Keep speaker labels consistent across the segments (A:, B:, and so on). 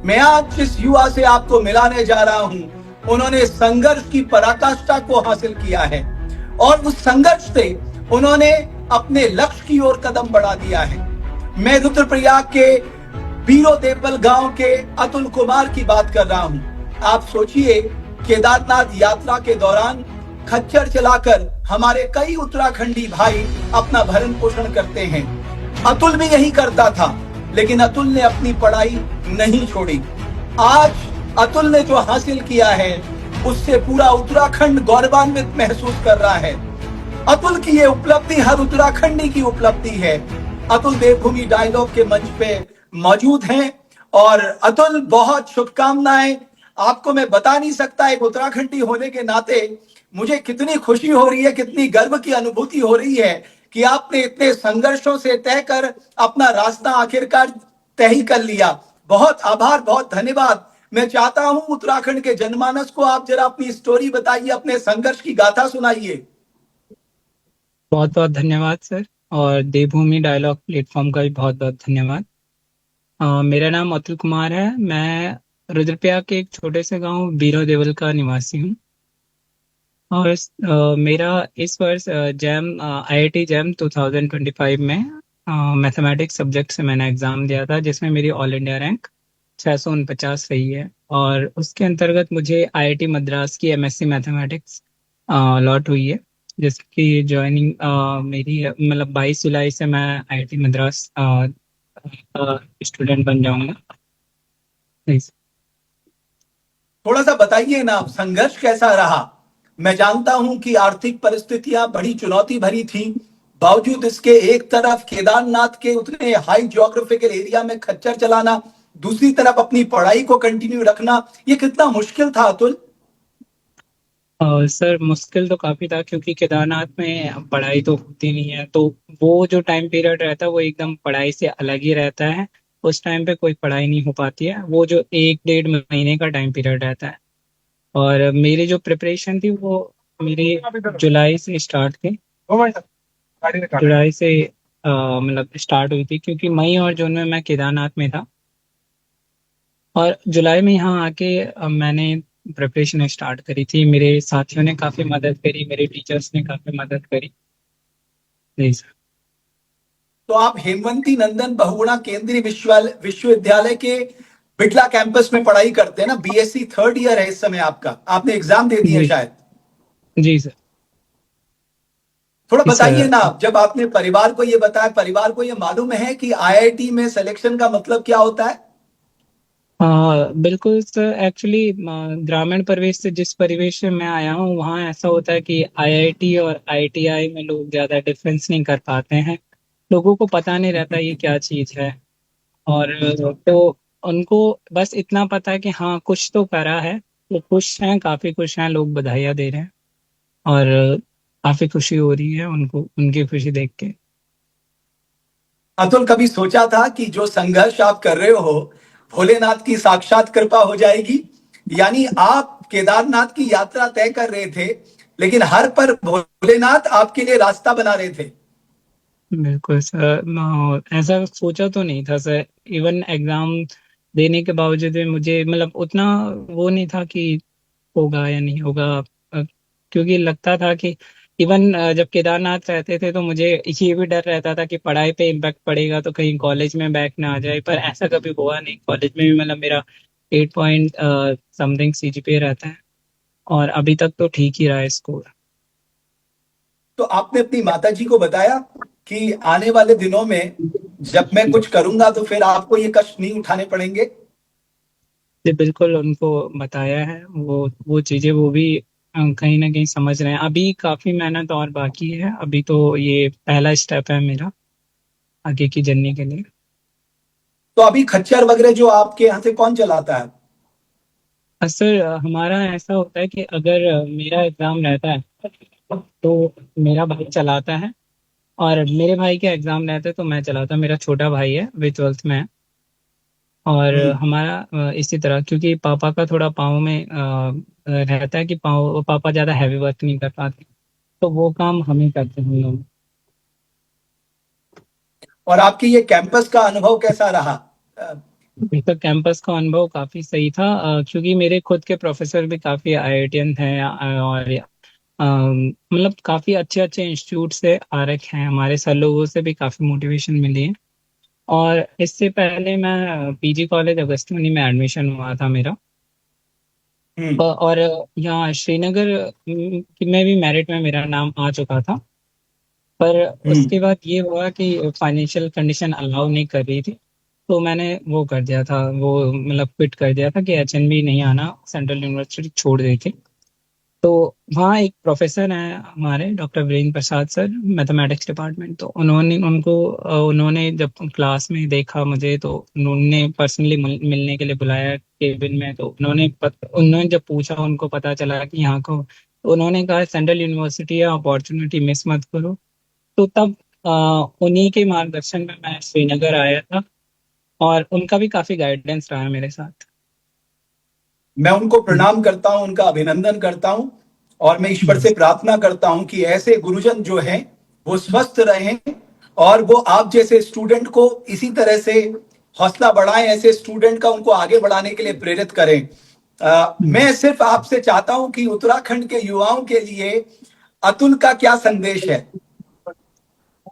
A: मैं आज जिस युवा से आपको मिलाने जा रहा हूं, उन्होंने संघर्ष की पराकाष्ठा को हासिल किया है और उस संघर्ष से उन्होंने अपने लक्ष्य की ओर कदम बढ़ा दिया है। मैं रुद्रप्रयाग के बीरो देपल गांव के अतुल कुमार की बात कर रहा हूं। आप सोचिए, केदारनाथ यात्रा के दौरान खच्चर चलाकर हमारे कई उत्तराखंडी भाई अपना भरण पोषण करते हैं। अतुल भी यही करता था, लेकिन अतुल ने अपनी पढ़ाई नहीं छोड़ी। आज अतुल ने जो हासिल किया है, उससे पूरा उत्तराखंड गौरवान्वित महसूस कर रहा है। अतुल की ये उपलब्धि हर उत्तराखंडी की उपलब्धि है। अतुल देवभूमि डायलॉग के मंच पे मौजूद हैं और अतुल, बहुत शुभकामनाएं। आपको मैं बता नहीं सकता, एक उत्तराखंडी होने के नाते मुझे कितनी खुशी हो रही है, कितनी गर्व की अनुभूति हो रही है कि आपने इतने संघर्षों से तय कर अपना रास्ता आखिरकार तय ही कर लिया। बहुत आभार, बहुत धन्यवाद। मैं चाहता हूं उत्तराखंड के जनमानस को आप जरा अपनी स्टोरी बताइए, अपने संघर्ष की गाथा सुनाइए।
B: बहुत बहुत धन्यवाद सर। और देवभूमि डायलॉग प्लेटफॉर्म का भी बहुत बहुत धन्यवाद। मेरा नाम अतुल कुमार है। मैं रुद्रप्रयाग के एक छोटे से गांव बीरो देवल का निवासी हूं। और मेरा इस वर्ष जैम आईआईटी जैम 2025 में मैथमेटिक्स सब्जेक्ट से मैंने एग्ज़ाम दिया था, जिसमें मेरी ऑल इंडिया रैंक 649 रही है। और उसके अंतर्गत मुझे आईआईटी मद्रास की एमएससी मैथमेटिक्स अलॉट हुई है, जिसकी ज्वाइनिंग मेरी मतलब 22 जुलाई से मैं आईआईटी मद्रास स्टूडेंट बन जाऊंगा। Please।
A: थोड़ा सा बताइए ना, संघर्ष कैसा रहा। मैं जानता हूं कि आर्थिक परिस्थितियां बड़ी चुनौती भरी थी, बावजूद इसके एक तरफ केदारनाथ के उतने हाई ज्योग्राफिकल एरिया में खच्चर चलाना, दूसरी तरफ अपनी पढ़ाई को कंटिन्यू रखना, ये कितना मुश्किल था अतुल।
B: सर मुश्किल तो काफ़ी था, क्योंकि केदारनाथ में पढ़ाई तो होती नहीं है। तो वो जो टाइम पीरियड रहता है वो एकदम पढ़ाई से अलग ही रहता है। उस टाइम पे कोई पढ़ाई नहीं हो पाती है। वो जो 1 डेढ़ महीने का टाइम पीरियड रहता है। और मेरी जो प्रिपरेशन थी वो मेरी जुलाई से स्टार्ट थी। जुलाई से मतलब स्टार्ट हुई थी, क्योंकि मई और जून में मैं केदारनाथ में था। और जुलाई में यहाँ आके मैंने प्रिपरेशन स्टार्ट करी थी। मेरे साथियों ने काफ़ी मदद करी, मेरे टीचर्स ने काफ़ी मदद करी। जी सर।
A: तो आप हेमवंती नंदन बहुगुणा केंद्रीय विश्वविद्यालय के बिटला कैंपस में पढ़ाई करते हैं ना। बीएससी थर्ड ईयर है इस समय आपका, आपने एग्जाम दे दिया
B: जी
A: शायद।
B: जी सर।
A: थोड़ा
B: जी
A: बताइए
B: सर।
A: ना, जब आपने परिवार को ये बताया, परिवार को ये मालूम है कि आईआईटी में सिलेक्शन का मतलब क्या होता है।
B: बिल्कुल सर। एक्चुअली ग्रामीण परिवेश से जिस परिवेश से मैं आया हूँ, वहाँ ऐसा होता है कि आईआईटी और आईटीआई में लोग ज़्यादा डिफरेंस नहीं कर पाते हैं। लोगों को पता नहीं रहता ये क्या चीज़ है। और तो उनको बस इतना पता है कि हाँ कुछ तो करा है। वो खुश हैं, काफ़ी खुश हैं, लोग बधाइयाँ दे रहे हैं। और काफ़ी खुशी हो रही है उनको, उनकी खुशी देख के।
A: अतुल, कभी सोचा था कि जो संघर्ष आप कर रहे हो, भोलेनाथ की साक्षात कृपा हो जाएगी। यानी आप केदारनाथ की यात्रा तय कर रहे थे, लेकिन हर पर भोलेनाथ आपके लिए रास्ता बना रहे थे।
B: बिल्कुल सर। ऐसा सोचा तो नहीं था सर। इवन एग्ज़ाम देने के बावजूद भी मुझे मतलब उतना वो नहीं था कि होगा या नहीं होगा। क्योंकि लगता था कि इवन जब केदारनाथ रहते थे तो मुझे ये भी डर रहता था कि पढ़ाई पे इम्पैक्ट पड़ेगा तो कहीं कॉलेज में बैक ना आ जाए। पर ऐसा कभी हुआ नहीं। कॉलेज में भी मतलब मेरा 8 पॉइंट समथिंग सीजीपीए रहता है। और अभी तक तो ठीक ही रहा है स्कोर।
A: तो आपने अपनी माताजी को बताया कि आने वाले दिनों में जब मैं कुछ करूंगा तो फिर आपको ये कष्ट नहीं उठाने पड़ेंगे।
B: जी बिल्कुल, उनको बताया है। वो चीज़ें वो भी कहीं ना कहीं समझ रहे हैं। अभी काफ़ी मेहनत और बाकी है। अभी तो ये पहला स्टेप है मेरा आगे की जर्नी के लिए।
A: तो अभी खच्चर वगैरह जो आपके यहाँ से कौन चलाता है।
B: सर हमारा ऐसा होता है कि अगर मेरा एग्ज़ाम रहता है तो मेरा भाई चलाता है। और मेरे भाई के एग्ज़ाम रहते हैं तो मैं चलाता हूँ। मेरा छोटा भाई है, वे 12th में है। और
A: हम्म।
B: हमारा इसी तरह, क्योंकि पापा का थोड़ा पाँव में रहता है कि पाँव, पापा ज़्यादा हैवी वर्क नहीं कर पाते। तो वो काम हम ही करते हैं हम लोग।
A: और आपकी ये कैंपस का अनुभव कैसा रहा।
B: तो कैंपस का अनुभव काफी सही था, क्योंकि मेरे खुद के प्रोफेसर भी काफी आईआईटियन हैं, और मतलब काफी अच्छे अच्छे इंस्टीट्यूट से आ रखे हैं। हमारे सर लोगों से भी काफी मोटिवेशन मिली है। और इससे पहले मैं पीजी कॉलेज अगस्त्यानि में एडमिशन हुआ था मेरा।
A: हम्म।
B: और यहाँ श्रीनगर में भी मेरिट में मेरा नाम आ चुका था। पर उसके
A: हम्म।
B: बाद ये हुआ कि फाइनेंशियल कंडीशन अलाउ नहीं कर रही थी, तो मैंने वो कर दिया था, वो मतलब क्विट कर दिया था कि एचएनबी नहीं आना, सेंट्रल यूनिवर्सिटी छोड़ दी थी। तो वहाँ एक प्रोफेसर हैं हमारे, डॉक्टर वीरेंद्र प्रसाद सर, मैथमेटिक्स डिपार्टमेंट। तो उन्होंने जब क्लास में देखा मुझे, तो उन्होंने पर्सनली मिलने के लिए बुलाया केबिन में। तो उन्होंने जब पूछा, उनको पता चला कि यहाँ को, तो उन्होंने कहा सेंट्रल यूनिवर्सिटी है, अपॉर्चुनिटी मिस मत करो। तो तब अ, उन्हीं के मार्गदर्शन में मैं श्रीनगर आया था, और उनका भी काफी गाइडेंस रहा है मेरे साथ।
A: मैं उनको प्रणाम करता हूं, उनका अभिनंदन करता हूं, और मैं ईश्वर से
B: यस।
A: प्रार्थना करता हूं कि ऐसे गुरुजन जो हैं वो स्वस्थ रहें, और वो आप जैसे स्टूडेंट को इसी तरह से हौसला बढ़ाएं, ऐसे स्टूडेंट का उनको आगे बढ़ाने के लिए प्रेरित करें। मैं सिर्फ आपसे चाहता हूं कि उत्तराखंड के युवाओं के लिए अतुल का क्या संदेश है?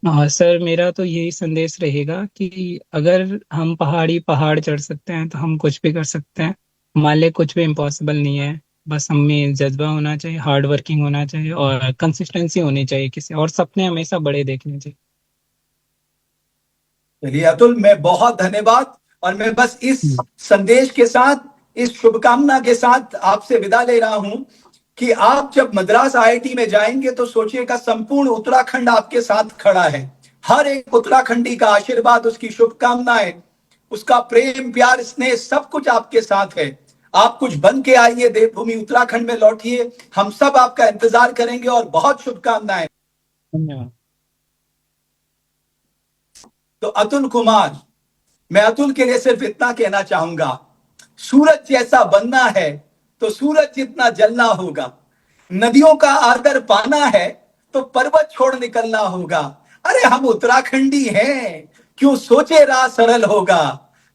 B: सर, मेरा तो यही संदेश रहेगा कि अगर हम पहाड़ चढ़ सकते हैं, तो हम कुछ भी कर सकते हैं। हमारे लिए कुछ भी इम्पॉसिबल नहीं है। बस हमें जज्बा होना चाहिए, हार्ड वर्किंग होना चाहिए, और कंसिस्टेंसी होनी चाहिए किसी, और सपने हमेशा बड़े देखने चाहिए।
A: चलिए अतुल, मैं बहुत धन्यवाद, और मैं बस इस
B: हम्म।
A: संदेश के साथ, इस शुभकामना के साथ आपसे विदा ले रहा हूं कि आप जब मद्रास आईआईटी में जाएंगे तो सोचिएगा संपूर्ण उत्तराखंड आपके साथ खड़ा है। हर एक उत्तराखंडी का आशीर्वाद, उसकी शुभकामनाएं, उसका प्रेम प्यार स्नेह सब कुछ आपके साथ है। आप कुछ बन के आइए, देवभूमि उत्तराखंड में लौटिए, हम सब आपका इंतजार करेंगे, और बहुत शुभकामनाएं।
B: धन्यवाद।
A: तो अतुल कुमार, मैं अतुल के लिए सिर्फ इतना कहना चाहूंगा, सूरज जैसा बनना है तो सूरज जितना जलना होगा। नदियों का आदर पाना है तो पर्वत छोड़ निकलना होगा। अरे हम उत्तराखंडी हैं, क्यों सोचे राह सरल होगा।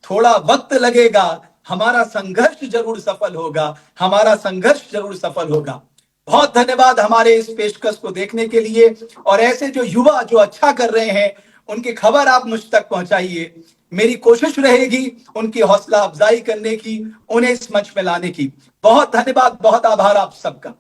A: थोड़ा वक्त लगेगा, हमारा संघर्ष जरूर सफल होगा, हमारा संघर्ष जरूर सफल होगा। बहुत धन्यवाद हमारे इस पेशकश को देखने के लिए, और ऐसे जो युवा जो अच्छा कर रहे हैं उनकी खबर आप मुझ तक पहुंचाइए। मेरी कोशिश रहेगी उनकी हौसला अफजाई करने की, उन्हें इस मंच में लाने की। बहुत धन्यवाद, बहुत आभार आप सबका।